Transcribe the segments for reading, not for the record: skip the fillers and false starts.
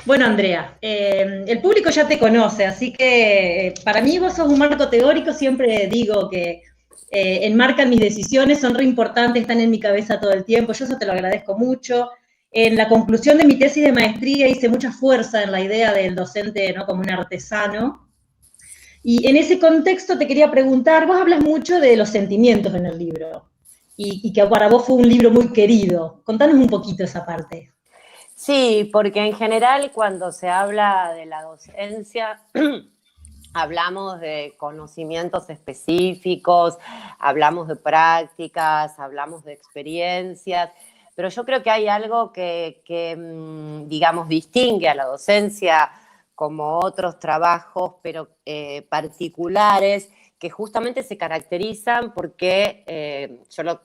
Bueno, Andrea, el público ya te conoce, así que para mí vos sos un marco teórico, siempre digo que enmarcan mis decisiones, son re importantes, están en mi cabeza todo el tiempo, yo eso te lo agradezco mucho. En la conclusión de mi tesis de maestría hice mucha fuerza en la idea del docente, ¿no?, como un artesano. Y en ese contexto te quería preguntar, vos hablas mucho de los sentimientos en el libro, y que para vos fue un libro muy querido. Contanos un poquito esa parte. Sí, porque en general cuando se habla de la docencia, hablamos de conocimientos específicos, hablamos de prácticas, hablamos de experiencias, pero yo creo que hay algo que digamos, distingue a la docencia como otros trabajos, pero particulares, que justamente se caracterizan porque yo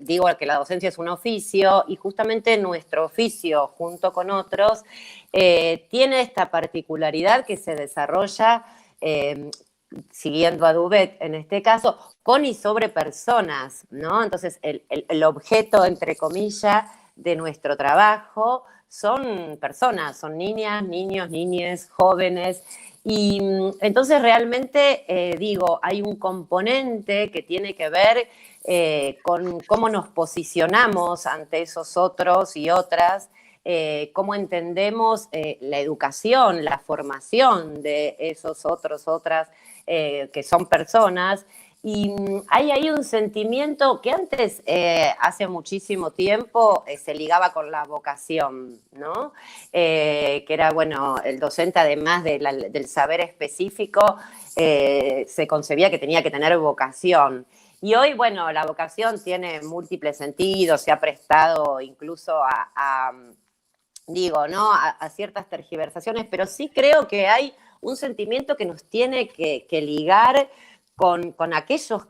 digo que la docencia es un oficio y justamente nuestro oficio, junto con otros, tiene esta particularidad que se desarrolla siguiendo a Duvet en este caso, con y sobre personas, ¿no? Entonces, el objeto, entre comillas, de nuestro trabajo son personas, son niñas, niños, niñes, jóvenes. Y entonces realmente, hay un componente que tiene que ver con cómo nos posicionamos ante esos otros y otras, cómo entendemos la educación, la formación de esos otros, otras, que son personas. Y hay ahí un sentimiento que antes, hace muchísimo tiempo, se ligaba con la vocación, ¿no? Que era, bueno, el docente, además del saber específico, se concebía que tenía que tener vocación. Y hoy, bueno, la vocación tiene múltiples sentidos, se ha prestado incluso ¿no? A ciertas tergiversaciones, pero sí creo que hay un sentimiento que nos tiene que ligar con aquellos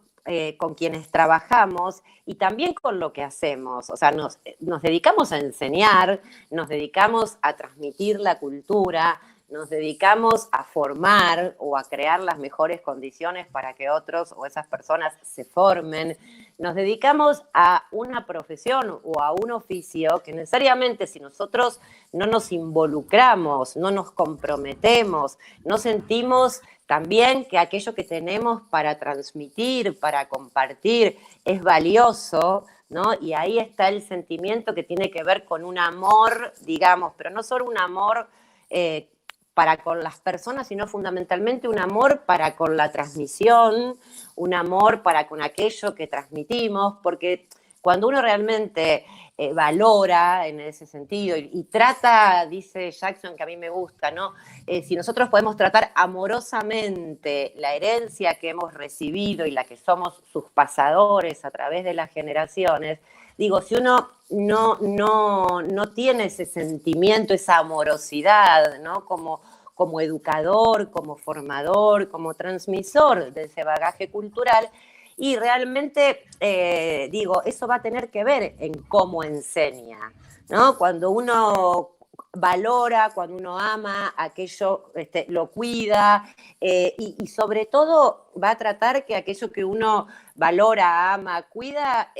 con quienes trabajamos y también con lo que hacemos. O sea, nos dedicamos a enseñar, nos dedicamos a transmitir la cultura, nos dedicamos a formar o a crear las mejores condiciones para que otros o esas personas se formen. Nos dedicamos a una profesión o a un oficio que necesariamente, si nosotros no nos involucramos, no nos comprometemos, no sentimos también que aquello que tenemos para transmitir, para compartir, es valioso, ¿no? Y ahí está el sentimiento que tiene que ver con un amor, digamos, pero no solo un amor para con las personas, sino fundamentalmente un amor para con la transmisión, un amor para con aquello que transmitimos, porque cuando uno realmente valora en ese sentido y trata, dice Jackson, que a mí me gusta, ¿no? Si nosotros podemos tratar amorosamente la herencia que hemos recibido y la que somos sus pasadores a través de las generaciones, digo, si uno no tiene ese sentimiento, esa amorosidad, ¿no? Como educador, como formador, como transmisor de ese bagaje cultural, y realmente, eso va a tener que ver en cómo enseña, ¿no? Cuando uno valora, cuando uno ama aquello, lo cuida, y sobre todo va a tratar que aquello que uno valora, ama, cuida,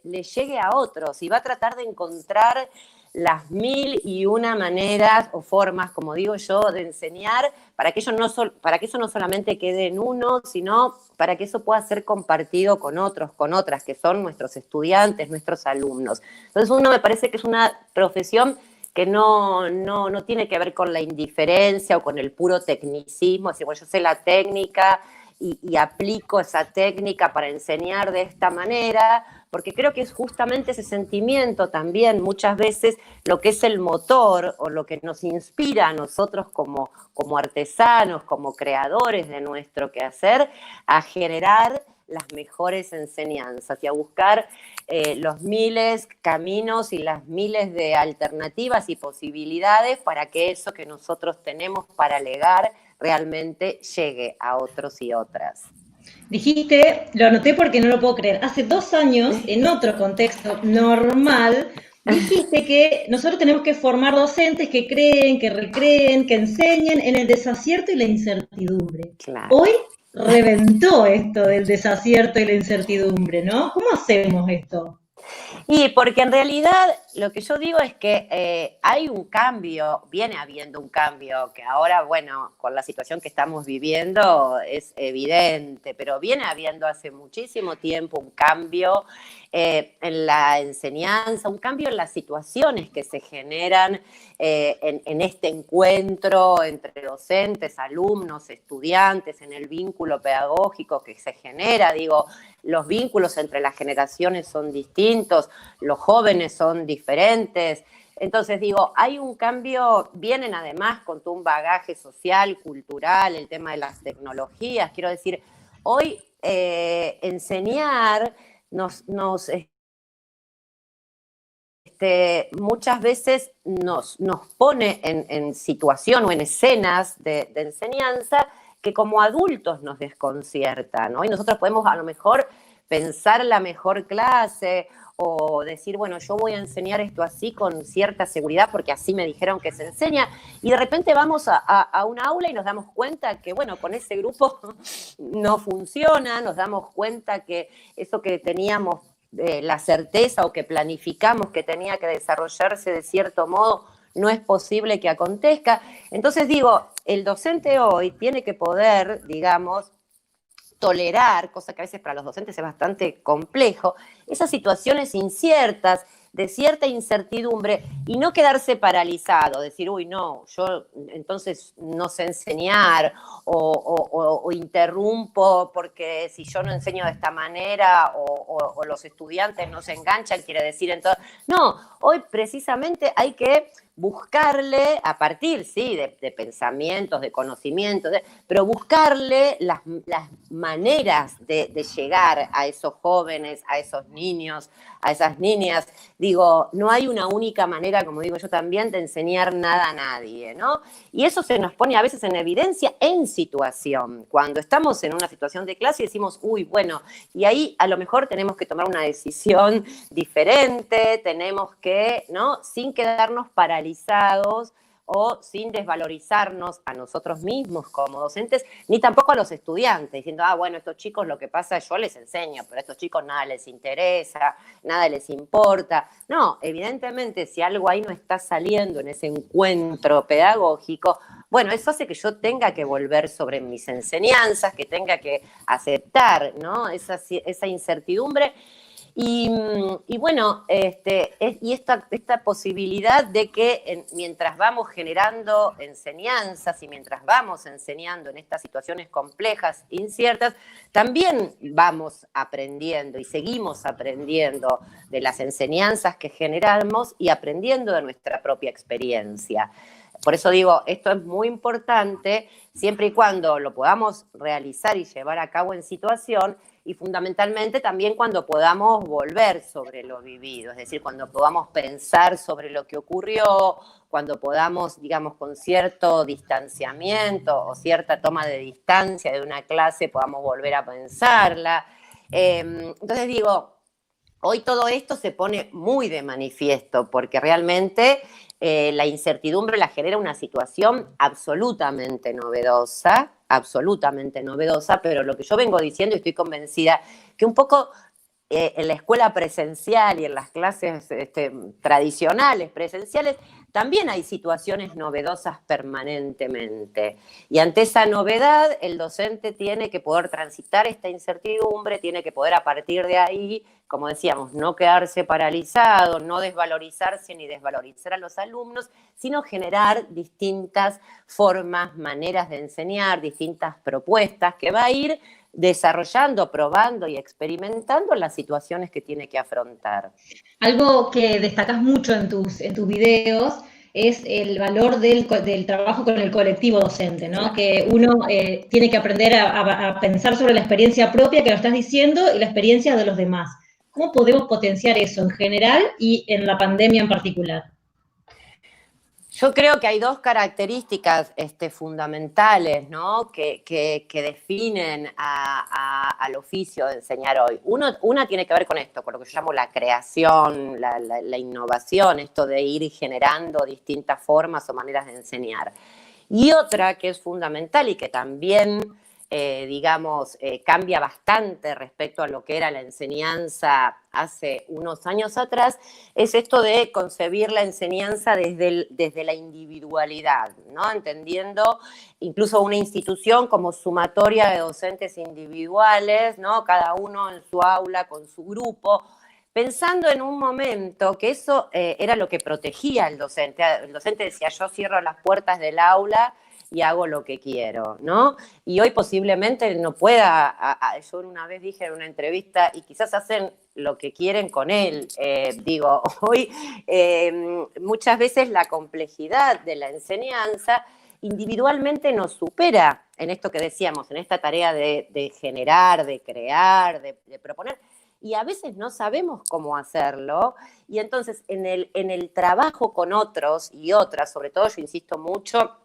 le llegue a otros, y va a tratar de encontrar las 1001 maneras o formas, como digo yo, de enseñar para que eso no solamente quede en uno, sino para que eso pueda ser compartido con otros, con otras, que son nuestros estudiantes, nuestros alumnos. Entonces, uno me parece que es una profesión que no tiene que ver con la indiferencia o con el puro tecnicismo, es decir, bueno, yo sé la técnica y aplico esa técnica para enseñar de esta manera, porque creo que es justamente ese sentimiento también, muchas veces, lo que es el motor o lo que nos inspira a nosotros como artesanos, como creadores de nuestro quehacer, a generar las mejores enseñanzas y a buscar los miles caminos y las miles de alternativas y posibilidades para que eso que nosotros tenemos para legar realmente llegue a otros y otras. Dijiste, lo anoté porque no lo puedo creer, hace 2 años, en otro contexto normal, dijiste que nosotros tenemos que formar docentes que creen, que recreen, que enseñen en el desacierto y la incertidumbre. Claro. Hoy reventó esto del desacierto y la incertidumbre, ¿no? ¿Cómo hacemos esto? Y porque en realidad lo que yo digo es que hay un cambio, viene habiendo un cambio, que ahora, bueno, con la situación que estamos viviendo es evidente, pero viene habiendo hace muchísimo tiempo un cambio en la enseñanza, un cambio en las situaciones que se generan en este encuentro entre docentes, alumnos, estudiantes, en el vínculo pedagógico que se genera. Digo, los vínculos entre las generaciones son distintos, los jóvenes son diferentes. Entonces digo, hay un cambio, vienen además con todo un bagaje social, cultural, el tema de las tecnologías. Quiero decir, hoy enseñar nos muchas veces nos pone en situación o en escenas de enseñanza que como adultos nos desconciertan, ¿no? Y nosotros podemos a lo mejor pensar la mejor clase o decir, bueno, yo voy a enseñar esto así con cierta seguridad porque así me dijeron que se enseña, y de repente vamos a un aula y nos damos cuenta que, bueno, con ese grupo no funciona, nos damos cuenta que eso que teníamos la certeza o que planificamos que tenía que desarrollarse de cierto modo no es posible que acontezca. Entonces digo, el docente hoy tiene que poder, digamos, tolerar, cosa que a veces para los docentes es bastante complejo, esas situaciones inciertas, de cierta incertidumbre, y no quedarse paralizado, decir, uy, no, yo entonces no sé enseñar, o interrumpo porque si yo no enseño de esta manera, o los estudiantes no se enganchan, quiere decir entonces, no, hoy precisamente hay que buscarle, a partir, sí, de pensamientos, de conocimientos, pero buscarle las maneras de llegar a esos jóvenes, a esos niños, a esas niñas. Digo, no hay una única manera, como digo yo también, de enseñar nada a nadie, ¿no? Y eso se nos pone a veces en evidencia en situación. Cuando estamos en una situación de clase y decimos, uy, bueno, y ahí a lo mejor tenemos que tomar una decisión diferente, tenemos que, ¿no? Sin quedarnos paralizados o sin desvalorizarnos a nosotros mismos como docentes, ni tampoco a los estudiantes, diciendo, bueno, estos chicos lo que pasa es yo les enseño, pero a estos chicos nada les interesa, nada les importa. No, evidentemente, si algo ahí no está saliendo en ese encuentro pedagógico, bueno, eso hace que yo tenga que volver sobre mis enseñanzas, que tenga que aceptar, ¿no? Esa incertidumbre. Y bueno, esta posibilidad de que mientras vamos generando enseñanzas y mientras vamos enseñando en estas situaciones complejas, inciertas, también vamos aprendiendo y seguimos aprendiendo de las enseñanzas que generamos y aprendiendo de nuestra propia experiencia. Por eso digo, esto es muy importante siempre y cuando lo podamos realizar y llevar a cabo en situación, y fundamentalmente también cuando podamos volver sobre lo vivido, es decir, cuando podamos pensar sobre lo que ocurrió, cuando podamos, digamos, con cierto distanciamiento o cierta toma de distancia de una clase, podamos volver a pensarla. Entonces digo, hoy todo esto se pone muy de manifiesto porque realmente la incertidumbre la genera una situación absolutamente novedosa, pero lo que yo vengo diciendo y estoy convencida que un poco en la escuela presencial y en las clases tradicionales presenciales también hay situaciones novedosas permanentemente. Y ante esa novedad, el docente tiene que poder transitar esta incertidumbre, tiene que poder a partir de ahí, como decíamos, no quedarse paralizado, no desvalorizarse ni desvalorizar a los alumnos, sino generar distintas formas, maneras de enseñar, distintas propuestas que va a ir desarrollando, probando y experimentando las situaciones que tiene que afrontar. Algo que destacás mucho en tus videos es el valor del trabajo con el colectivo docente, ¿no? Claro. Que uno tiene que aprender a pensar sobre la experiencia propia que lo estás diciendo y la experiencia de los demás. ¿Cómo podemos potenciar eso en general y en la pandemia en particular? Yo creo que hay dos características fundamentales, ¿no? que definen al oficio de enseñar hoy. Una tiene que ver con esto, con lo que yo llamo la creación, la innovación, esto de ir generando distintas formas o maneras de enseñar. Y otra que es fundamental y que también digamos, cambia bastante respecto a lo que era la enseñanza hace unos años atrás, es esto de concebir la enseñanza desde la individualidad, ¿no? Entendiendo incluso una institución como sumatoria de docentes individuales, ¿no? Cada uno en su aula, con su grupo, pensando en un momento que eso era lo que protegía al docente. El docente decía, yo cierro las puertas del aula y hago lo que quiero, ¿no? Y hoy posiblemente no pueda, yo una vez dije en una entrevista, y quizás hacen lo que quieren con él. Digo, hoy muchas veces la complejidad de la enseñanza individualmente nos supera en esto que decíamos, en esta tarea de generar, de crear, de proponer, y a veces no sabemos cómo hacerlo, y entonces en el trabajo con otros y otras, sobre todo yo insisto mucho,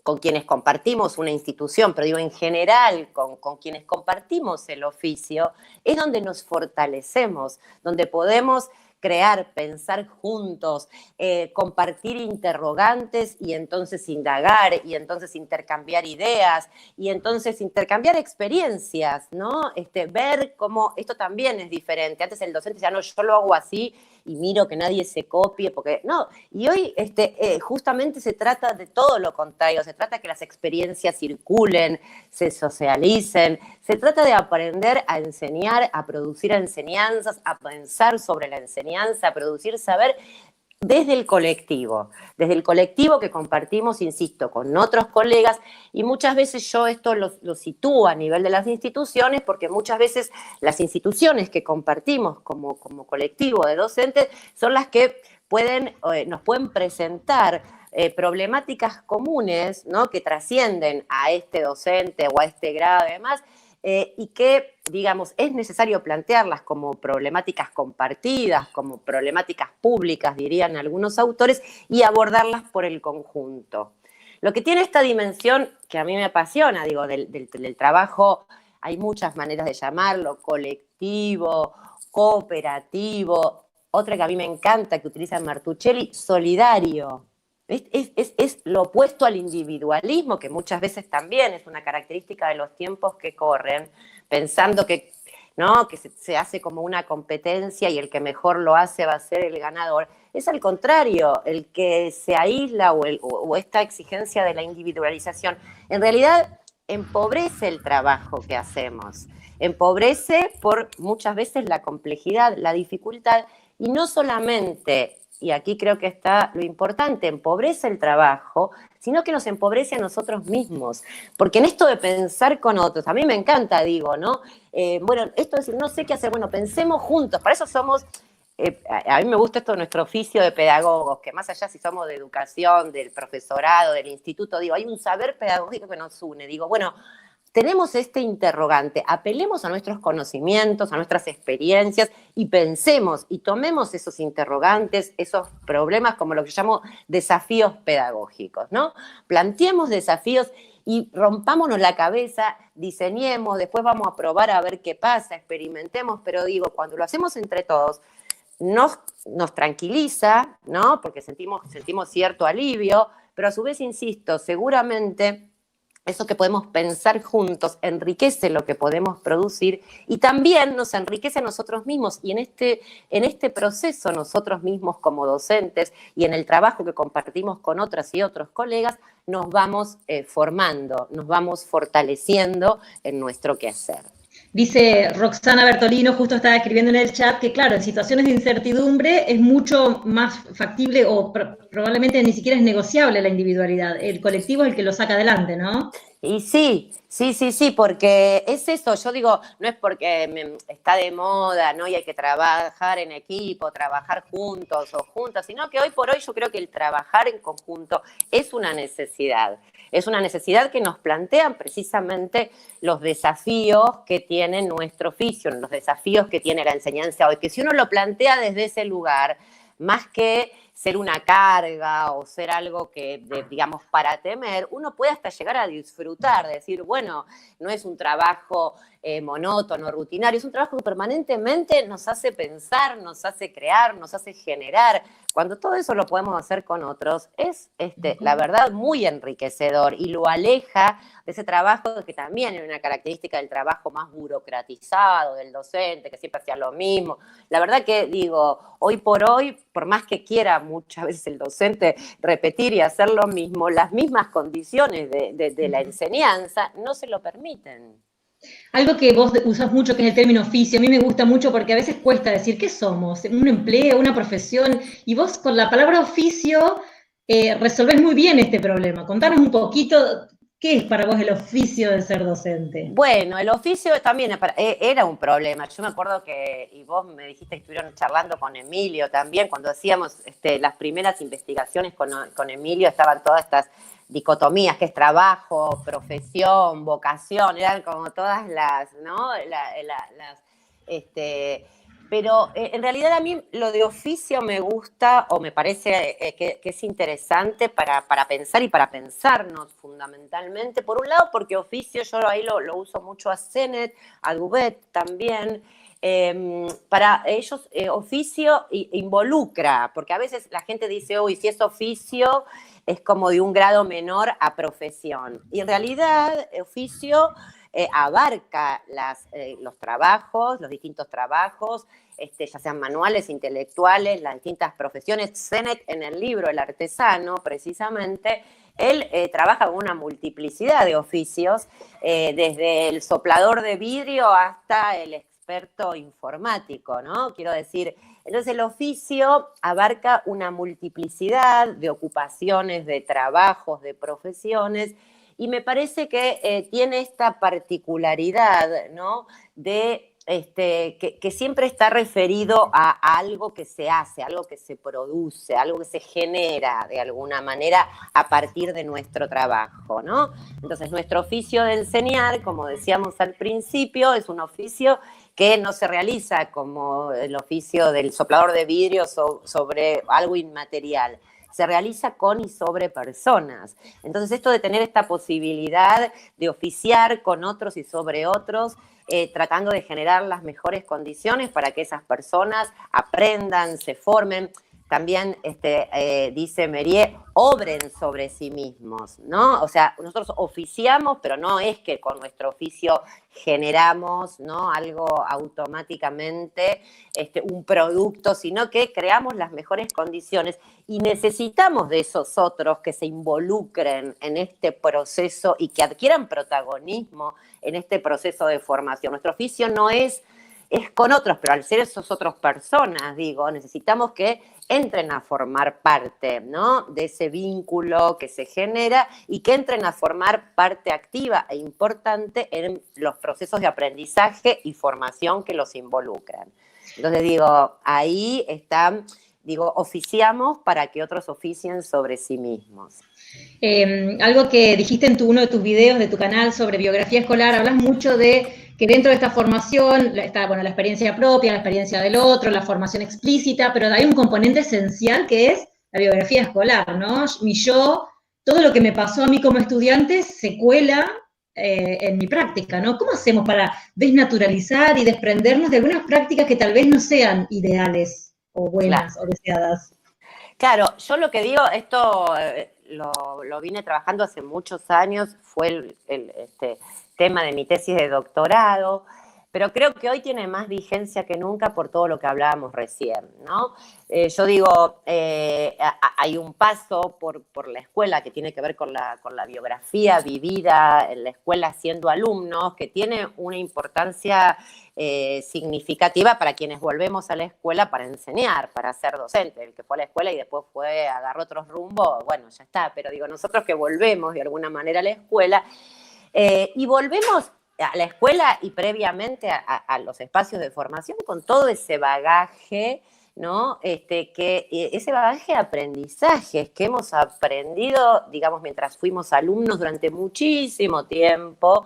con quienes compartimos una institución, pero digo en general, con quienes compartimos el oficio, es donde nos fortalecemos, donde podemos crear, pensar juntos, compartir interrogantes y entonces indagar y entonces intercambiar ideas y entonces intercambiar experiencias, ¿no? Ver cómo esto también es diferente. Antes el docente decía, no, yo lo hago así y miro que nadie se copie, porque no, y hoy justamente se trata de todo lo contrario, se trata de que las experiencias circulen, se socialicen, se trata de aprender a enseñar, a producir enseñanzas, a pensar sobre la enseñanza, a producir saber desde el colectivo que compartimos, insisto, con otros colegas, y muchas veces yo esto lo sitúo a nivel de las instituciones, porque muchas veces las instituciones que compartimos como colectivo de docentes son las que nos pueden presentar problemáticas comunes, ¿no? Que trascienden a este docente o a este grado y demás, y que, digamos, es necesario plantearlas como problemáticas compartidas, como problemáticas públicas, dirían algunos autores, y abordarlas por el conjunto. Lo que tiene esta dimensión que a mí me apasiona, digo, del trabajo, hay muchas maneras de llamarlo, colectivo, cooperativo, otra que a mí me encanta, que utiliza Martuchelli, solidario. Es lo opuesto al individualismo, que muchas veces también es una característica de los tiempos que corren, pensando que, ¿no? Que se hace como una competencia y el que mejor lo hace va a ser el ganador. Es al contrario, el que se aísla o esta exigencia de la individualización, en realidad empobrece el trabajo que hacemos, empobrece por muchas veces la complejidad, la dificultad, y no solamente, y aquí creo que está lo importante, empobrece el trabajo, sino que nos empobrece a nosotros mismos. Porque en esto de pensar con otros, a mí me encanta, digo, ¿no? Bueno, esto de decir, no sé qué hacer, bueno, pensemos juntos, para eso somos, a mí me gusta esto de nuestro oficio de pedagogos, que más allá si somos de educación, del profesorado, del instituto, digo, hay un saber pedagógico que nos une, digo, bueno, tenemos este interrogante, apelemos a nuestros conocimientos, a nuestras experiencias y pensemos y tomemos esos interrogantes, esos problemas como lo que llamo desafíos pedagógicos, ¿no? Planteemos desafíos y rompámonos la cabeza, diseñemos, después vamos a probar a ver qué pasa, experimentemos, pero digo, cuando lo hacemos entre todos, nos tranquiliza, ¿no? Porque sentimos cierto alivio, pero a su vez, insisto, seguramente eso que podemos pensar juntos enriquece lo que podemos producir y también nos enriquece a nosotros mismos, y en este proceso nosotros mismos como docentes y en el trabajo que compartimos con otras y otros colegas nos vamos formando, nos vamos fortaleciendo en nuestro quehacer. Dice Roxana Bertolino, justo estaba escribiendo en el chat, que claro, en situaciones de incertidumbre es mucho más factible o probablemente ni siquiera es negociable la individualidad. El colectivo es el que lo saca adelante, ¿no? Y sí, porque es eso, yo digo, no es porque está de moda, ¿no? Y hay que trabajar en equipo, trabajar juntos o juntas, sino que hoy por hoy yo creo que el trabajar en conjunto es una necesidad que nos plantean precisamente los desafíos que tiene nuestro oficio, los desafíos que tiene la enseñanza hoy, que si uno lo plantea desde ese lugar, más que ser una carga o ser algo que, digamos, para temer, uno puede hasta llegar a disfrutar, de decir, bueno, no es un trabajo monótono, rutinario, es un trabajo que permanentemente nos hace pensar, nos hace crear, nos hace generar, cuando todo eso lo podemos hacer con otros, es la verdad muy enriquecedor y lo aleja de ese trabajo que también es una característica del trabajo más burocratizado, del docente, que siempre hacía lo mismo. La verdad que digo, hoy, por más que quiera muchas veces el docente repetir y hacer lo mismo, las mismas condiciones de la enseñanza no se lo permiten. Algo que vos usás mucho, que es el término oficio, a mí me gusta mucho porque a veces cuesta decir, ¿qué somos? ¿Un empleo, una profesión? Y vos con la palabra oficio resolvés muy bien este problema. Contanos un poquito, ¿qué es para vos el oficio de ser docente? Bueno, el oficio también era un problema. Yo me acuerdo que, y vos me dijiste que estuvieron charlando con Emilio también, cuando hacíamos las primeras investigaciones con Emilio, estaban todas estas dicotomías, que es trabajo, profesión, vocación, eran como todas las, ¿no? Pero en realidad a mí lo de oficio me gusta o me parece que es interesante para pensar y para pensarnos fundamentalmente. Por un lado, porque oficio yo ahí lo uso mucho a Sennett, a Dubet también. Para ellos oficio involucra, porque a veces la gente dice, uy, si es oficio es como de un grado menor a profesión. Y en realidad oficio abarca los trabajos, los distintos trabajos, ya sean manuales, intelectuales, las distintas profesiones. Sennett en el libro El artesano, precisamente, él trabaja con una multiplicidad de oficios, desde el soplador de vidrio hasta el experto informático, ¿no? Quiero decir, entonces el oficio abarca una multiplicidad de ocupaciones, de trabajos, de profesiones, y me parece que tiene esta particularidad, ¿no? De que siempre está referido a algo que se hace, algo que se produce, algo que se genera de alguna manera a partir de nuestro trabajo, ¿no? Entonces, nuestro oficio de enseñar, como decíamos al principio, es un oficio que no se realiza como el oficio del soplador de vidrio sobre algo inmaterial. Se realiza con y sobre personas. Entonces, esto de tener esta posibilidad de oficiar con otros y sobre otros, tratando de generar las mejores condiciones para que esas personas aprendan, se formen. También dice Mérier, obren sobre sí mismos, ¿no? O sea, nosotros oficiamos, pero no es que con nuestro oficio generamos, ¿no? Algo automáticamente, un producto, sino que creamos las mejores condiciones y necesitamos de esos otros que se involucren en este proceso y que adquieran protagonismo en este proceso de formación. Nuestro oficio no es con otros, pero al ser esos otros personas, digo, necesitamos que entren a formar parte, ¿no? De ese vínculo que se genera y que entren a formar parte activa e importante en los procesos de aprendizaje y formación que los involucran. Entonces digo, ahí están, digo, oficiamos para que otros oficien sobre sí mismos. Algo que dijiste en uno de tus videos de tu canal sobre biografía escolar, hablas mucho de que dentro de esta formación está, bueno, la experiencia propia, la experiencia del otro, la formación explícita, pero hay un componente esencial que es la biografía escolar, ¿no? Mi yo, todo lo que me pasó a mí como estudiante se cuela en mi práctica, ¿no? ¿Cómo hacemos para desnaturalizar y desprendernos de algunas prácticas que tal vez no sean ideales o buenas o deseadas? Claro, yo lo que digo, esto lo vine trabajando hace muchos años, fue el tema de mi tesis de doctorado, pero creo que hoy tiene más vigencia que nunca por todo lo que hablábamos recién, ¿no? Yo digo, hay un paso por la escuela que tiene que ver con la biografía vivida en la escuela siendo alumnos, que tiene una importancia significativa para quienes volvemos a la escuela para enseñar, para ser docente. El que fue a la escuela y después agarró otros rumbos, bueno, ya está, pero digo, nosotros que volvemos de alguna manera a la escuela, y volvemos a la escuela y previamente a los espacios de formación con todo ese bagaje, ¿no? Ese bagaje de aprendizajes que hemos aprendido, digamos, mientras fuimos alumnos durante muchísimo tiempo,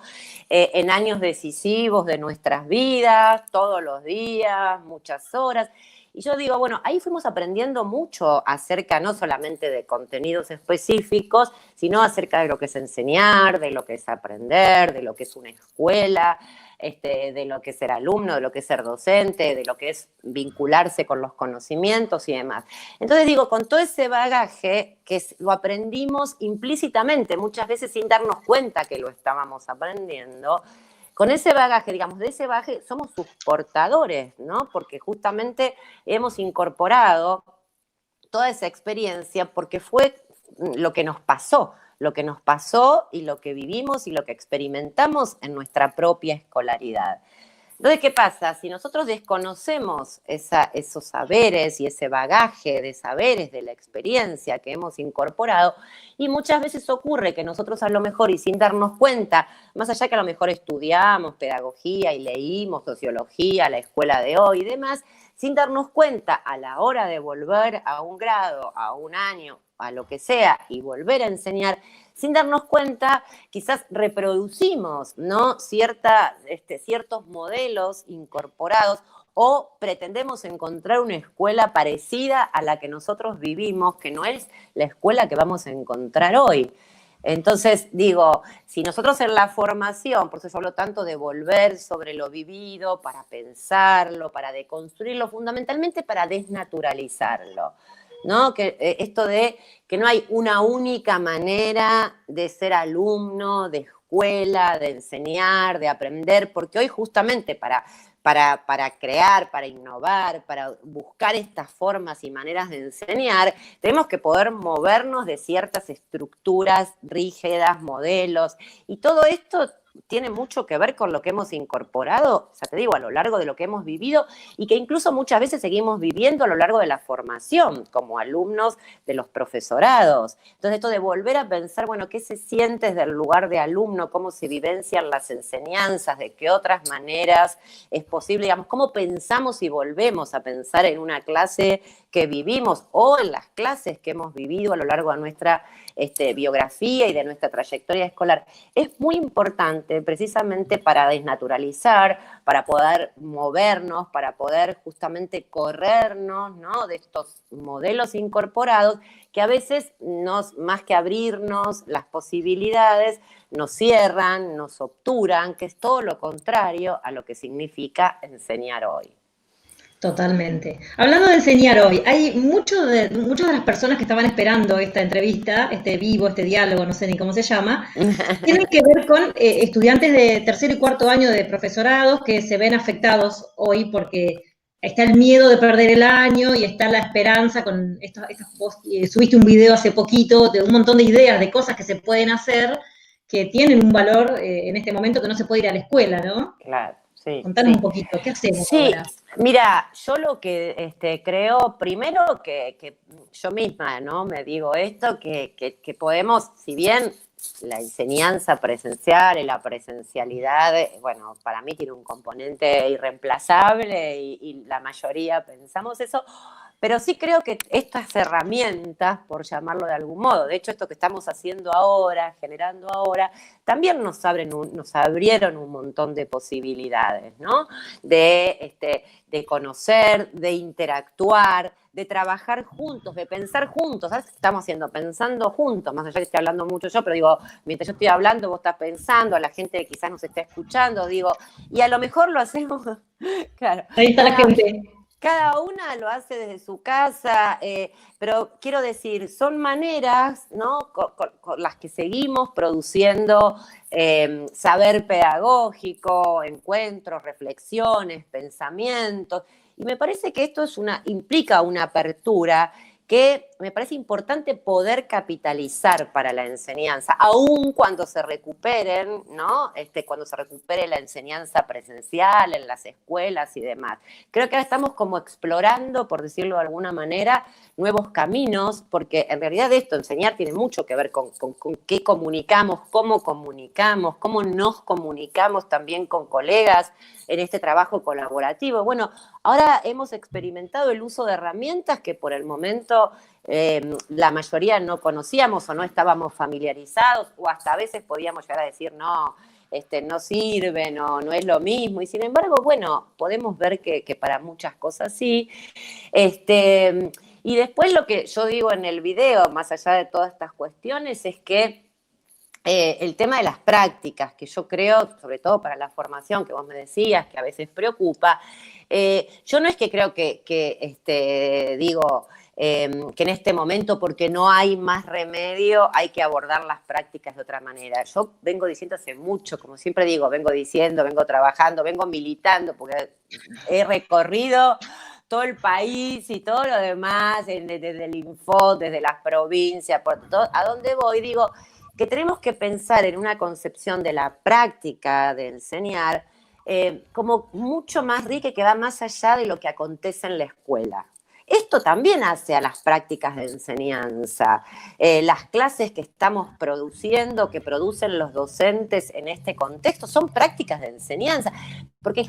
en años decisivos de nuestras vidas, todos los días, muchas horas. Y yo digo, bueno, ahí fuimos aprendiendo mucho acerca no solamente de contenidos específicos, sino acerca de lo que es enseñar, de lo que es aprender, de lo que es una escuela, de lo que es ser alumno, de lo que es ser docente, de lo que es vincularse con los conocimientos y demás. Entonces digo, con todo ese bagaje que lo aprendimos implícitamente, muchas veces sin darnos cuenta que lo estábamos aprendiendo, con ese bagaje, digamos, de ese bagaje somos sus portadores, ¿no? Porque justamente hemos incorporado toda esa experiencia porque fue lo que nos pasó y lo que vivimos y lo que experimentamos en nuestra propia escolaridad. Entonces, ¿qué pasa? Si nosotros desconocemos esos saberes y ese bagaje de saberes, de la experiencia que hemos incorporado, y muchas veces ocurre que nosotros a lo mejor y sin darnos cuenta, más allá que a lo mejor estudiamos pedagogía y leímos sociología, la escuela de hoy y demás, sin darnos cuenta a la hora de volver a un grado, a un año, a lo que sea, y volver a enseñar, sin darnos cuenta, quizás reproducimos, ¿no? Ciertos modelos incorporados o pretendemos encontrar una escuela parecida a la que nosotros vivimos, que no es la escuela que vamos a encontrar hoy. Entonces, digo, si nosotros en la formación, por eso yo hablo tanto de volver sobre lo vivido, para pensarlo, para deconstruirlo, fundamentalmente para desnaturalizarlo, ¿no? Esto de que no hay una única manera de ser alumno, de escuela, de enseñar, de aprender, porque hoy justamente para crear, para innovar, para buscar estas formas y maneras de enseñar, tenemos que poder movernos de ciertas estructuras rígidas, modelos, y todo esto tiene mucho que ver con lo que hemos incorporado, ya te digo, a lo largo de lo que hemos vivido y que incluso muchas veces seguimos viviendo a lo largo de la formación como alumnos de los profesorados. Entonces, esto de volver a pensar, bueno, ¿qué se siente desde el lugar de alumno? ¿Cómo se vivencian las enseñanzas? ¿De qué otras maneras es posible? Digamos, ¿cómo pensamos y volvemos a pensar en una clase que vivimos o en las clases que hemos vivido a lo largo de nuestra biografía y de nuestra trayectoria escolar? Es muy importante precisamente para desnaturalizar, para poder movernos, para poder justamente corrernos, ¿no?, de estos modelos incorporados que a veces más que abrirnos las posibilidades, nos cierran, nos obturan, que es todo lo contrario a lo que significa enseñar hoy. Totalmente. Hablando de enseñar hoy, hay muchas de las personas que estaban esperando esta entrevista, este vivo, este diálogo, no sé ni cómo se llama, tienen que ver con estudiantes de tercer y cuarto año de profesorados que se ven afectados hoy porque está el miedo de perder el año y está la esperanza con subiste un video hace poquito de un montón de ideas de cosas que se pueden hacer que tienen un valor en este momento que no se puede ir a la escuela, ¿no? Claro. Sí, contanos un poquito, ¿qué hacemos ahora? Mira, yo lo que creo, primero que yo misma, ¿no?, me digo esto, que podemos, si bien la enseñanza presencial y la presencialidad, bueno, para mí tiene un componente irreemplazable y la mayoría pensamos eso, pero sí creo que estas herramientas, por llamarlo de algún modo, de hecho esto que estamos haciendo ahora, generando ahora, también nos abrieron un montón de posibilidades, ¿no? De conocer, de interactuar, de trabajar juntos, de pensar juntos. ¿Sabes qué estamos haciendo? Pensando juntos, más allá que esté hablando mucho yo, pero digo, mientras yo estoy hablando, vos estás pensando, a la gente que quizás nos está escuchando, digo, y a lo mejor lo hacemos, claro. Ahí está la gente. Cada una lo hace desde su casa, pero quiero decir, son maneras, ¿no?, con las que seguimos produciendo saber pedagógico, encuentros, reflexiones, pensamientos, y me parece que esto implica una apertura que me parece importante poder capitalizar para la enseñanza, aun cuando se recuperen, ¿no?, cuando se recupere la enseñanza presencial en las escuelas y demás. Creo que ahora estamos como explorando, por decirlo de alguna manera, nuevos caminos, porque en realidad enseñar tiene mucho que ver con qué comunicamos, cómo nos comunicamos también con colegas en este trabajo colaborativo. Bueno, ahora hemos experimentado el uso de herramientas que por el momento la mayoría no conocíamos o no estábamos familiarizados, o hasta a veces podíamos llegar a decir, no, no sirven o no es lo mismo. Y sin embargo, bueno, podemos ver que para muchas cosas sí. Y después lo que yo digo en el video, más allá de todas estas cuestiones, es que el tema de las prácticas, que yo creo, sobre todo para la formación que vos me decías, que a veces preocupa, yo no es que creo digo, que en este momento, porque no hay más remedio, hay que abordar las prácticas de otra manera. Yo vengo diciendo hace mucho, como siempre digo, vengo diciendo, vengo trabajando, vengo militando, porque he recorrido todo el país y todo lo demás, desde el Info, desde las provincias, por todo, a donde voy, digo que tenemos que pensar en una concepción de la práctica de enseñar como mucho más rica y que va más allá de lo que acontece en la escuela. Esto también hace a las prácticas de enseñanza. Las clases que estamos produciendo, que producen los docentes en este contexto, son prácticas de enseñanza, porque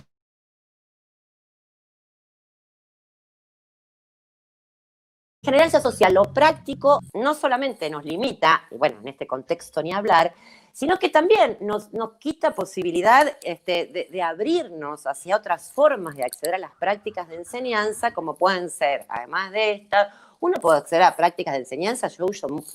generancia social, lo práctico no solamente nos limita, y bueno, en este contexto ni hablar, sino que también nos quita posibilidad de abrirnos hacia otras formas de acceder a las prácticas de enseñanza, como pueden ser, además de esta, uno puede acceder a prácticas de enseñanza, yo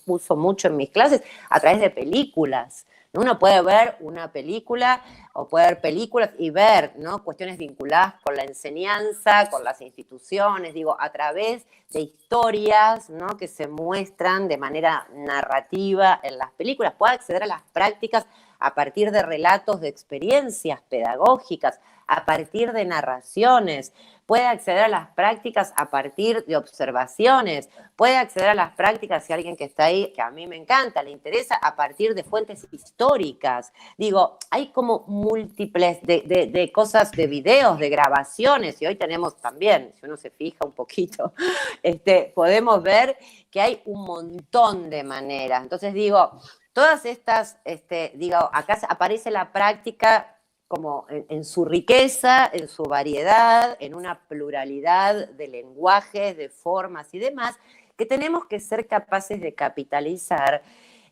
uso mucho en mis clases, a través de películas. Uno puede ver una película o puede ver películas y ver, ¿no?, cuestiones vinculadas con la enseñanza, con las instituciones, digo, a través de historias, ¿no?, que se muestran de manera narrativa en las películas. Puede acceder a las prácticas a partir de relatos de experiencias pedagógicas, a partir de narraciones, puede acceder a las prácticas a partir de observaciones, puede acceder a las prácticas, si alguien que está ahí, que a mí me encanta, le interesa, a partir de fuentes históricas. Digo, hay como múltiples de cosas, de videos, de grabaciones, y hoy tenemos también, si uno se fija un poquito, podemos ver que hay un montón de maneras. Entonces digo, todas estas, acá aparece la práctica como en su riqueza, en su variedad, en una pluralidad de lenguajes, de formas y demás, que tenemos que ser capaces de capitalizar,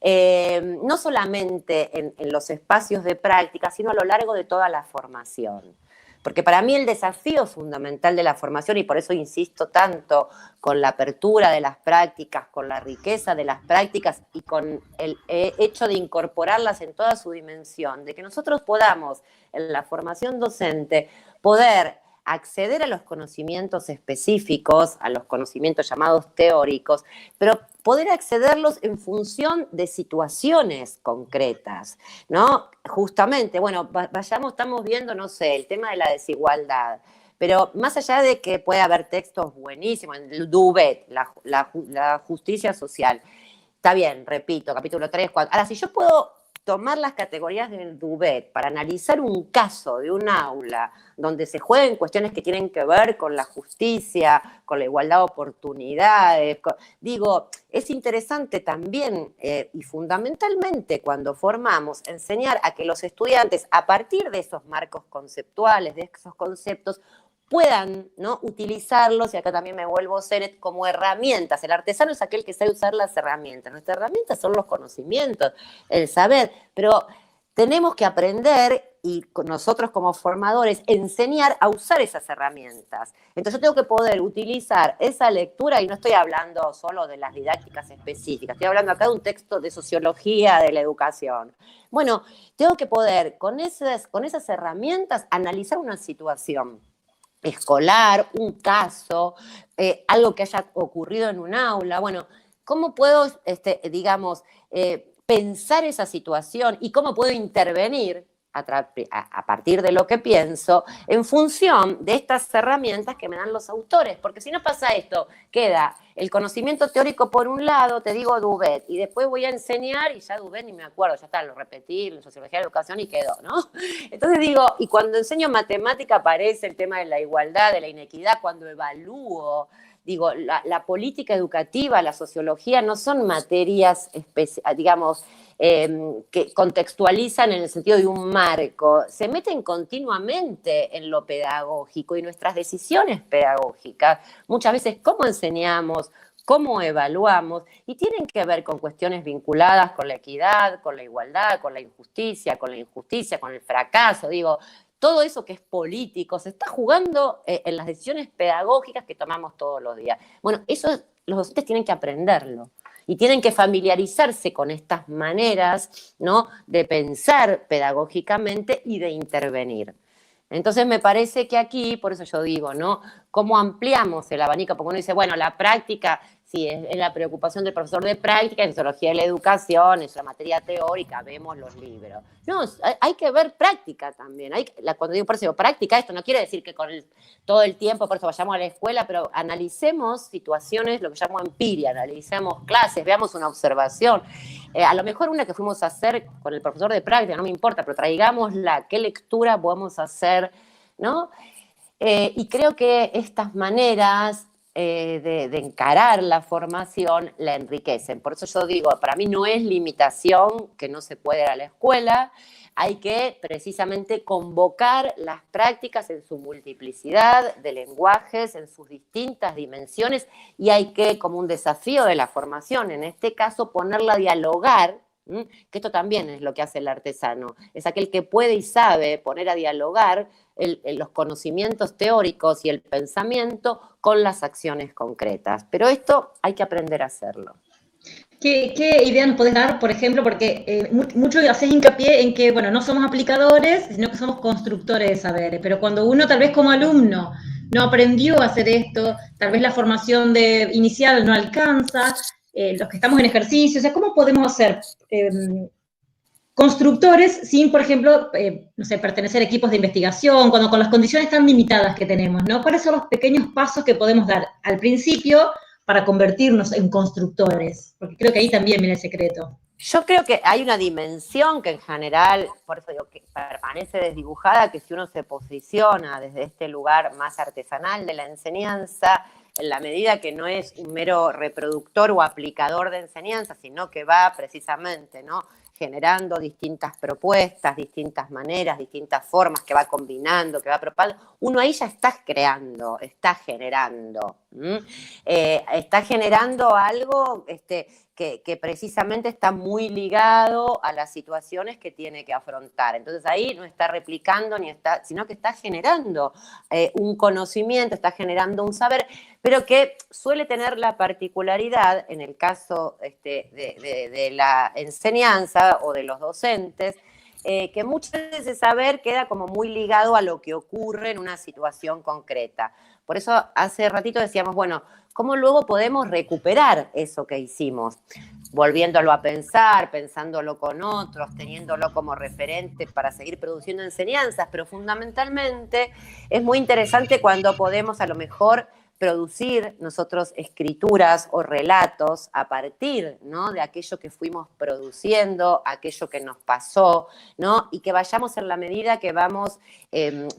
no solamente en los espacios de práctica, sino a lo largo de toda la formación. Porque para mí el desafío fundamental de la formación, y por eso insisto tanto con la apertura de las prácticas, con la riqueza de las prácticas y con el hecho de incorporarlas en toda su dimensión, de que nosotros podamos, en la formación docente, poder acceder a los conocimientos específicos, a los conocimientos llamados teóricos, pero poder accederlos en función de situaciones concretas, ¿no? Justamente, bueno, estamos viendo, no sé, el tema de la desigualdad, pero más allá de que puede haber textos buenísimos, el DUBET, la justicia social, está bien, repito, capítulo 3, 4. Ahora, si yo puedo tomar las categorías del DUBET para analizar un caso de un aula donde se jueguen cuestiones que tienen que ver con la justicia, con la igualdad de oportunidades, digo, es interesante también y fundamentalmente cuando formamos, enseñar a que los estudiantes, a partir de esos marcos conceptuales, de esos conceptos, puedan, ¿no?, utilizarlos, y acá también me vuelvo Seret, como herramientas. El artesano es aquel que sabe usar las herramientas. Nuestras herramientas son los conocimientos, el saber, pero tenemos que aprender, y nosotros como formadores, enseñar a usar esas herramientas. Entonces yo tengo que poder utilizar esa lectura, y no estoy hablando solo de las didácticas específicas, estoy hablando acá de un texto de sociología de la educación. Bueno, tengo que poder, con esas herramientas, analizar una situación escolar, un caso, algo que haya ocurrido en un aula. Bueno, ¿cómo puedo, pensar esa situación y cómo puedo intervenir a partir de lo que pienso en función de estas herramientas que me dan los autores? Porque si no pasa esto, queda el conocimiento teórico por un lado, te digo DUBET, y después voy a enseñar y ya DUBET ni me acuerdo, ya está, lo repetí en sociología de la educación y quedó, ¿no? Entonces digo, y cuando enseño matemática aparece el tema de la igualdad, de la inequidad, cuando evalúo, digo, la política educativa, la sociología no son materias, digamos, que contextualizan en el sentido de un marco, se meten continuamente en lo pedagógico y nuestras decisiones pedagógicas, muchas veces cómo enseñamos, cómo evaluamos, y tienen que ver con cuestiones vinculadas con la equidad, con la igualdad, con la injusticia, con el fracaso, digo, todo eso que es político, se está jugando en las decisiones pedagógicas que tomamos todos los días. Bueno, eso los docentes tienen que aprenderlo y tienen que familiarizarse con estas maneras, ¿no?, de pensar pedagógicamente y de intervenir. Entonces me parece que aquí, por eso yo digo, ¿no?, cómo ampliamos el abanico, porque uno dice, bueno, la práctica, sí, es la preocupación del profesor de práctica, en sociología de la educación, es la materia teórica, vemos los libros. No, hay que ver práctica también. Cuando digo, por eso digo, práctica, esto no quiere decir que todo el tiempo, por eso vayamos a la escuela, pero analicemos situaciones, lo que llamo empiria, analicemos clases, veamos una observación. A lo mejor una que fuimos a hacer con el profesor de práctica, no me importa, pero traigámosla, qué lectura podemos hacer, ¿no? Y creo que estas maneras de encarar la formación la enriquecen. Por eso yo digo, para mí no es limitación que no se puede ir a la escuela, hay que precisamente convocar las prácticas en su multiplicidad de lenguajes, en sus distintas dimensiones, y hay que, como un desafío de la formación, en este caso, ponerla a dialogar, que esto también es lo que hace el artesano, es aquel que puede y sabe poner a dialogar los conocimientos teóricos y el pensamiento con las acciones concretas. Pero esto hay que aprender a hacerlo. ¿Qué idea nos podés dar, por ejemplo? Porque mucho haces hincapié en que, bueno, no somos aplicadores, sino que somos constructores de saberes, pero cuando uno tal vez como alumno no aprendió a hacer esto, tal vez la formación inicial no alcanza, los que estamos en ejercicio, o sea, ¿cómo podemos ser constructores sin, por ejemplo, no sé, pertenecer a equipos de investigación, cuando con las condiciones tan limitadas que tenemos, ¿no? ¿Cuáles son los pequeños pasos que podemos dar al principio para convertirnos en constructores? Porque creo que ahí también viene el secreto. Yo creo que hay una dimensión que en general, por eso digo que permanece desdibujada, que si uno se posiciona desde este lugar más artesanal de la enseñanza, en la medida que no es un mero reproductor o aplicador de enseñanza, sino que va precisamente, ¿no?, generando distintas propuestas, distintas maneras, distintas formas, que va combinando, que va propagando, uno ahí ya está creando, está generando. Está generando algo que precisamente está muy ligado a las situaciones que tiene que afrontar. Entonces ahí no está replicando, sino que está generando un conocimiento, está generando un saber, pero que suele tener la particularidad, en el caso de la enseñanza o de los docentes, que muchas veces ese saber queda como muy ligado a lo que ocurre en una situación concreta. Por eso hace ratito decíamos, bueno, ¿cómo luego podemos recuperar eso que hicimos? Volviéndolo a pensar, pensándolo con otros, teniéndolo como referente para seguir produciendo enseñanzas, pero fundamentalmente es muy interesante cuando podemos a lo mejor producir nosotros escrituras o relatos a partir, ¿no?, de aquello que fuimos produciendo, aquello que nos pasó, ¿no?, y que vayamos en la medida que vamos,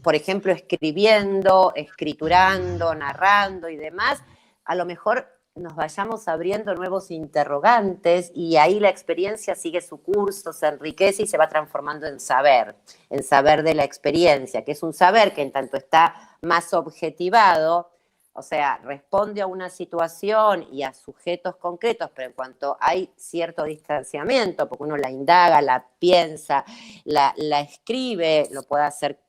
por ejemplo, escribiendo, escriturando, narrando y demás, a lo mejor nos vayamos abriendo nuevos interrogantes y ahí la experiencia sigue su curso, se enriquece y se va transformando en saber de la experiencia, que es un saber que en tanto está más objetivado, o sea, responde a una situación y a sujetos concretos, pero en cuanto hay cierto distanciamiento, porque uno la indaga, la piensa, la escribe, lo puede hacer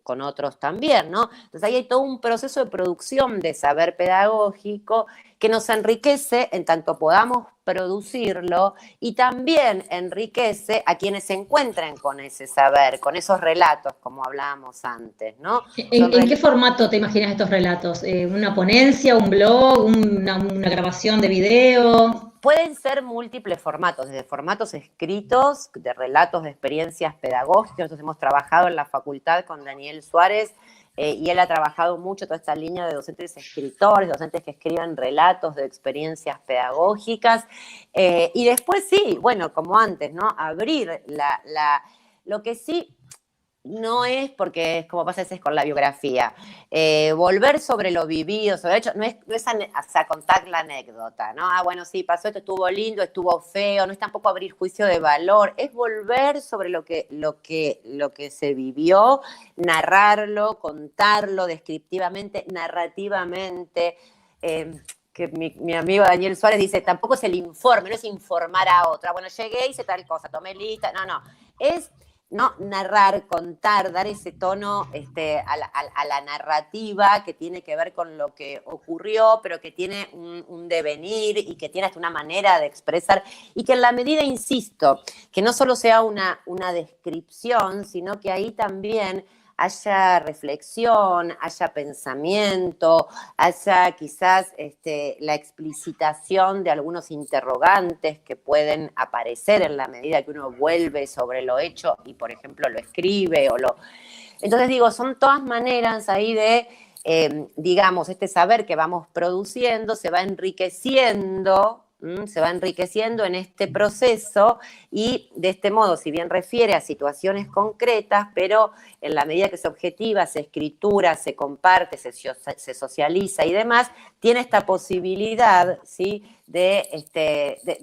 con otros también, ¿no? Entonces ahí hay todo un proceso de producción de saber pedagógico que nos enriquece en tanto podamos producirlo y también enriquece a quienes se encuentren con ese saber, con esos relatos, como hablábamos antes, ¿no? ¿En qué formato te imaginas estos relatos? ¿Una ponencia, un blog, una grabación de video? Pueden ser múltiples formatos, desde formatos escritos, de relatos de experiencias pedagógicas. Nosotros hemos trabajado en la facultad con Daniel Suárez y él ha trabajado mucho toda esta línea de docentes escritores, docentes que escriben relatos de experiencias pedagógicas. Y después sí, bueno, como antes, ¿no?, abrir lo que sí no es, porque es como pasa a veces con la biografía, volver sobre lo vivido, sobre el hecho, no es contar la anécdota, ¿no? Ah, bueno, sí, pasó esto, estuvo lindo, estuvo feo, no es tampoco abrir juicio de valor, es volver sobre lo que se vivió, narrarlo, contarlo descriptivamente, narrativamente, que mi amigo Daniel Suárez dice, tampoco es el informe, no es informar a otra. Bueno, llegué, hice tal cosa, tomé lista. No, es no narrar, contar, dar ese tono a la narrativa que tiene que ver con lo que ocurrió, pero que tiene un devenir y que tiene hasta una manera de expresar, y que en la medida, insisto, que no solo sea una descripción, sino que ahí también haya reflexión, haya pensamiento, haya quizás la explicitación de algunos interrogantes que pueden aparecer en la medida que uno vuelve sobre lo hecho y, por ejemplo, lo escribe Entonces digo, son todas maneras ahí de, digamos, este saber que vamos produciendo se va enriqueciendo en este proceso, y de este modo, si bien refiere a situaciones concretas, pero en la medida que se objetiva, se escritura, se comparte, se socializa y demás, tiene esta posibilidad, ¿sí?, de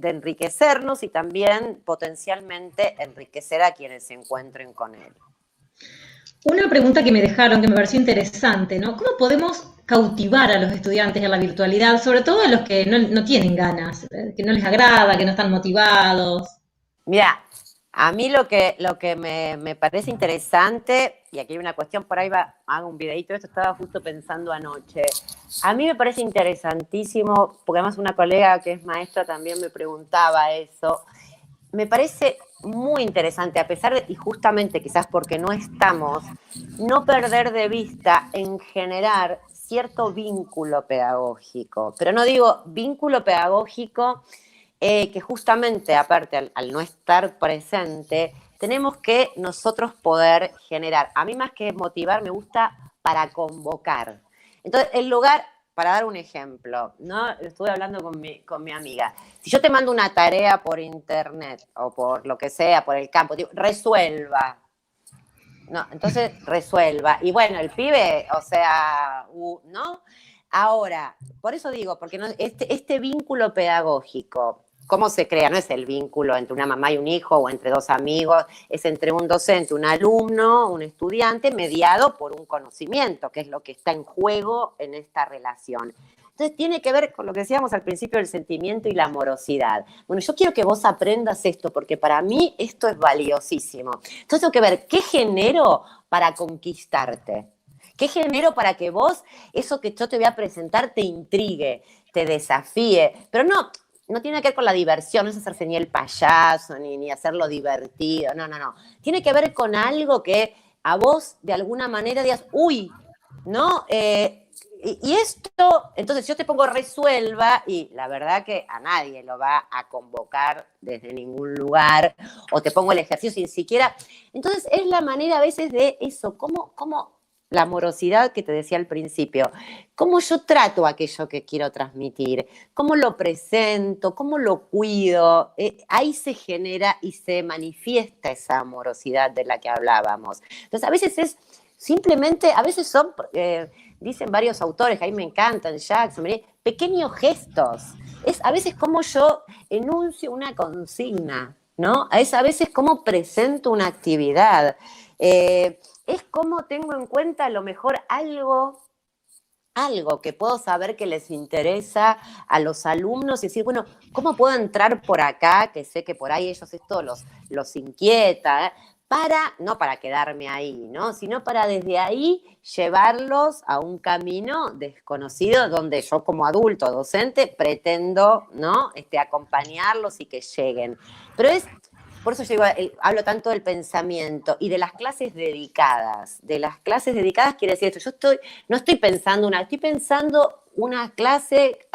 enriquecernos y también potencialmente enriquecer a quienes se encuentren con él. Una pregunta que me dejaron, que me pareció interesante, ¿no? ¿Cómo podemos cautivar a los estudiantes en la virtualidad, sobre todo a los que no tienen ganas, que no les agrada, que no están motivados? Mira, a mí lo que me parece interesante, y aquí hay una cuestión, por ahí hago un videito, esto estaba justo pensando anoche. A mí me parece interesantísimo, porque además una colega que es maestra también me preguntaba eso. Me parece muy interesante, a pesar de, y justamente quizás porque no estamos, no perder de vista en generar cierto vínculo pedagógico. Pero no digo vínculo pedagógico que justamente, aparte, al no estar presente, tenemos que nosotros poder generar. A mí más que motivar, me gusta para convocar. Entonces, el lugar, para dar un ejemplo, ¿no? Estuve hablando con mi amiga. Si yo te mando una tarea por internet o por lo que sea, por el campo, digo, resuelva. No, entonces resuelva. Y bueno, el pibe, o sea, ¿no? Ahora, por eso digo, porque no, este vínculo pedagógico, ¿cómo se crea? No es el vínculo entre una mamá y un hijo o entre dos amigos, es entre un docente, un alumno, un estudiante, mediado por un conocimiento, que es lo que está en juego en esta relación. Entonces tiene que ver con lo que decíamos al principio del sentimiento y la amorosidad. Bueno, yo quiero que vos aprendas esto, porque para mí esto es valiosísimo. Entonces tengo que ver qué genero para conquistarte. ¿Qué genero para que vos, eso que yo te voy a presentar, te intrigue, te desafíe? Pero no tiene que ver con la diversión, no es hacerse ni el payaso, ni hacerlo divertido, no. Tiene que ver con algo que a vos, de alguna manera, digas, uy, ¿no? Y esto, entonces yo te pongo resuelva, y la verdad que a nadie lo va a convocar desde ningún lugar, o te pongo el ejercicio sin siquiera. Entonces es la manera a veces de eso, cómo la amorosidad que te decía al principio, cómo yo trato aquello que quiero transmitir, cómo lo presento, cómo lo cuido, ahí se genera y se manifiesta esa amorosidad de la que hablábamos. Entonces a veces es simplemente, a veces son, dicen varios autores, que a mí me encantan, Jackson, pequeños gestos. Es a veces como yo enuncio una consigna, ¿no? Es a veces como presento una actividad. Es como tengo en cuenta a lo mejor algo que puedo saber que les interesa a los alumnos y decir, bueno, ¿cómo puedo entrar por acá? Que sé que por ahí ellos esto los inquieta, no para quedarme ahí, ¿no? Sino para desde ahí llevarlos a un camino desconocido donde yo como adulto, docente, pretendo, ¿no? Acompañarlos y que lleguen. Pero por eso yo hablo tanto del pensamiento y de las clases dedicadas. De las clases dedicadas quiere decir esto. No estoy pensando estoy pensando una clase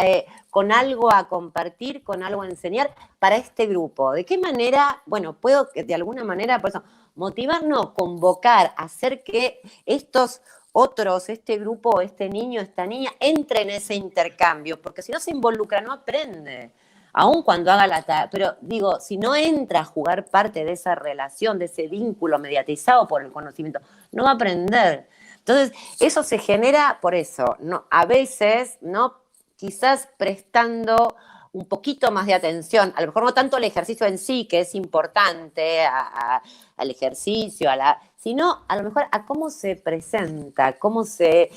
con algo a compartir, con algo a enseñar para este grupo. ¿De qué manera? Bueno, puedo de alguna manera, por eso, motivarnos, convocar, hacer que estos otros, este grupo, este niño, esta niña, entre en ese intercambio, porque si no se involucra, no aprende. Aun cuando haga la tarea, pero digo, si no entra a jugar parte de esa relación, de ese vínculo mediatizado por el conocimiento, no va a aprender. Entonces, eso se genera por eso, ¿no? A veces, ¿no? Quizás prestando un poquito más de atención, a lo mejor no tanto al ejercicio en sí, que es importante, al ejercicio, sino a lo mejor a cómo se presenta, cómo se,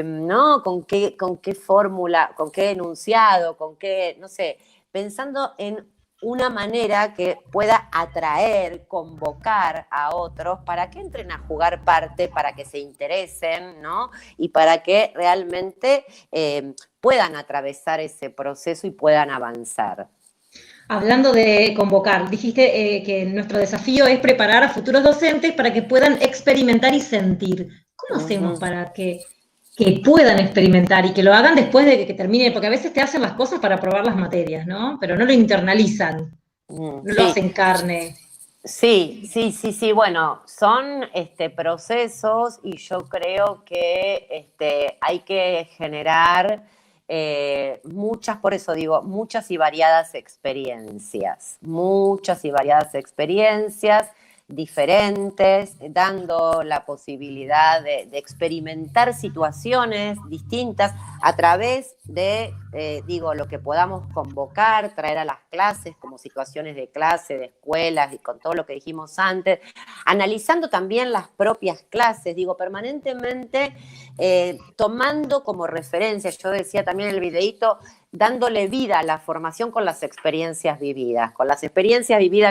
¿no? Con qué fórmula, con qué enunciado, con qué, no sé, pensando en una manera que pueda atraer, convocar a otros para que entren a jugar parte, para que se interesen, ¿no? Y para que realmente puedan atravesar ese proceso y puedan avanzar. Hablando de convocar, dijiste que nuestro desafío es preparar a futuros docentes para que puedan experimentar y sentir. ¿Cómo hacemos para que puedan experimentar y que lo hagan después de que termine? Porque a veces te hacen las cosas para probar las materias, ¿no? Pero no lo internalizan, no lo Sí. hacen carne. Sí. Bueno, son procesos y yo creo que hay que generar muchas, por eso digo, muchas y variadas experiencias, diferentes, dando la posibilidad de experimentar situaciones distintas a través de, lo que podamos convocar, traer a las clases como situaciones de clase, de escuelas y con todo lo que dijimos antes, analizando también las propias clases, permanentemente tomando como referencia, yo decía también en el videíto, dándole vida a la formación con las experiencias vividas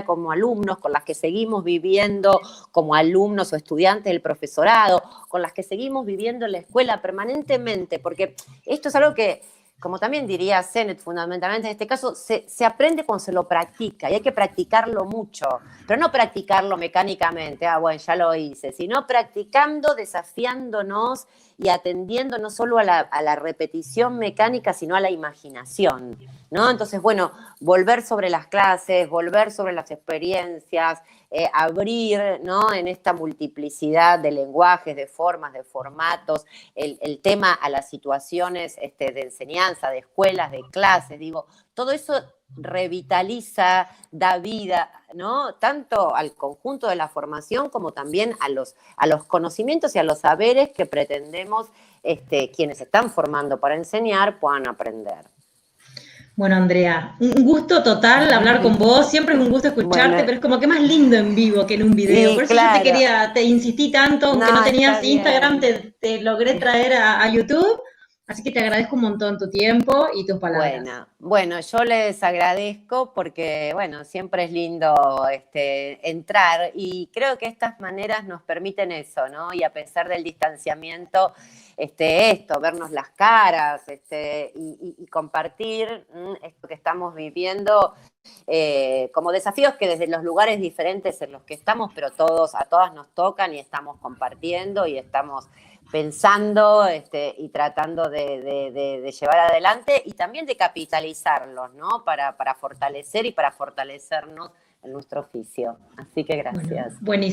como alumnos, con las que seguimos viviendo como alumnos o estudiantes del profesorado, con las que seguimos viviendo en la escuela permanentemente, porque esto es algo que, como también diría Sennett, fundamentalmente en este caso, se aprende cuando se lo practica y hay que practicarlo mucho, pero no practicarlo mecánicamente, bueno, ya lo hice, sino practicando, desafiándonos y atendiendo no solo a la repetición mecánica, sino a la imaginación, ¿no? Entonces, bueno, volver sobre las clases, volver sobre las experiencias, abrir, ¿no? En esta multiplicidad de lenguajes, de formas, de formatos, el tema a las situaciones de enseñanza, de escuelas, de clases, todo eso revitaliza, da vida, ¿no? Tanto al conjunto de la formación como también a los conocimientos y a los saberes que pretendemos quienes se están formando para enseñar puedan aprender. Bueno, Andrea, un gusto total hablar con vos, siempre es un gusto escucharte, Bueno, pero es como que más lindo en vivo que en un video. y Por eso yo claro, te insistí tanto, aunque no está tenías Instagram, bien. te logré traer a YouTube, así que te agradezco un montón tu tiempo y tus palabras. Bueno, yo les agradezco porque, bueno, siempre es lindo entrar y creo que estas maneras nos permiten eso, ¿no? Y a pesar del distanciamiento, vernos las caras y compartir esto que estamos viviendo como desafíos que desde los lugares diferentes en los que estamos, pero a todas nos tocan y estamos compartiendo y estamos pensando y tratando de llevar adelante y también de capitalizarlos, ¿no? Para fortalecer y para fortalecernos en nuestro oficio. Así que gracias. Bueno, buenísimo.